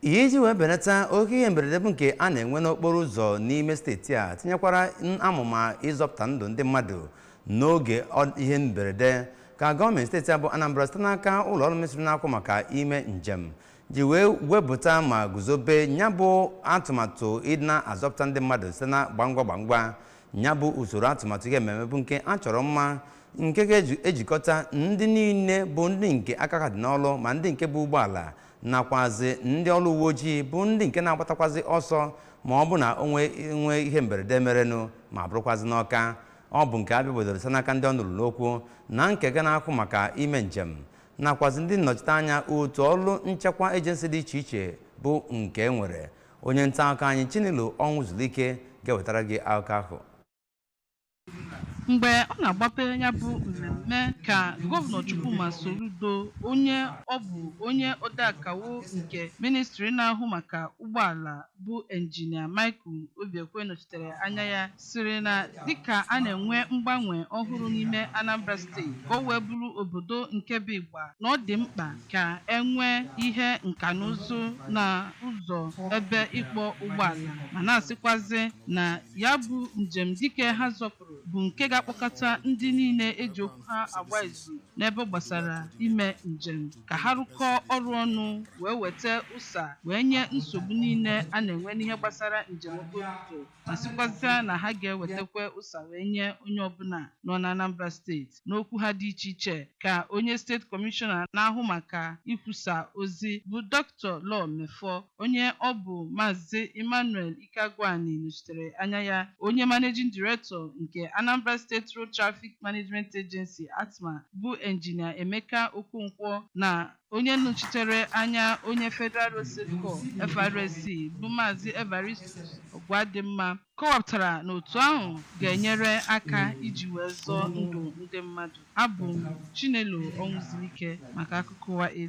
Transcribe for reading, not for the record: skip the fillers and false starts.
iji wee benata oke ihe mberede bụ nke a na-enwe n'okporo ụzọ n'ime steeti a tinyekwara amụma ịzọpụta ndụ ndị mmadụ n'oge ihe mberede ka gọọmenti steeti a bụ Anambra site n'aka ụlọ ọrụ mesịrị n'akwụ maka ime njem ji wee wepụta ma guzobe nya bụ atụmatụ ịdị azọpụta ndị mmadụ site na gbangwa nya bụ usoro atụmatụ ihe mmemme bụ nke a chọrọ mma nke ga-ejikọta ndị niile bụ ndị nke aka ha dị n'ọlụ ma ndị nke bụ ụgbọala nakwazi ndị ọrụ uwe ojii bụ ndị nke na-agbatakwazi ọsọ ma ọ bụ na onwe ihe mberede merenụ ma bụrụkwazi n'ọka ọ bụ nke abịabodoro site n'aka ndị ọ nụrụ n'okwu na nke ga na-akwụ maka ime njem nakwazi ndị nnọchite anya otu ọrụ nchekwa ejensi dị iche iche bụ nke nwere onye nta akụkọ anyị Chinelo Ọnwụzulike ga-ewetara gị akụkọ ahụ. Mgbe ọ na-agbape ya bụ mmemme ka Gọvanọ Chukwuma Soludo onye ọ bụ onye odeakawo nke ministri na-ahụ maka ụgbọala bụ Engineer Michael Obiekwe nọchitere anya ya siri na dịka a na-enwe mgbanwe ọhụrụ n'ime Anambra steeti ka o wee bụrụ obodo nke bụ Igba na ọ dị mkpa ka enwee ihe nkanụzụ na ụzọ ebe ịkpọ ụgbọala ma na-asịkwazi na ya bụ njem dike ha zọpụrụ bụ nke ga-akpọkọta ndị niile eji okwu ha agba izu n'ebe gbasara ime njem ka ha rụkọọ ọrụ ọnụ wee weta ụsa wee nye nsogbu niile a na-enwe n'ihe gbasara njem okporo ụzọ ma sịkwazịa na ha ga-ewetakwa ụsa wee nye onye ọbụla nọ na Anambra steeti n'okwu ha dị iche iche ka onye steeti kọmishọna na-ahụ maka ikwusa ozi bụ Dr. Law Mefo onye ọ bụ Maazị Emmanuel Ikagwani nọchitere anya ya onye managing director nke Anambra State Road Traffic Management Agency ATMA bụ Engineer Emeka Okonkwo na onye nọchitere anya onye Federal Road Safety Corps FRSC bụ Maazị Evaristus Ogwadimma kọwapụtara na otu ahụ ga-enyere aka iji wee zọọ ndụ ndị mmadụ. Abụ m Chinelo Ọnwụzulike maka akụkọ ụwa.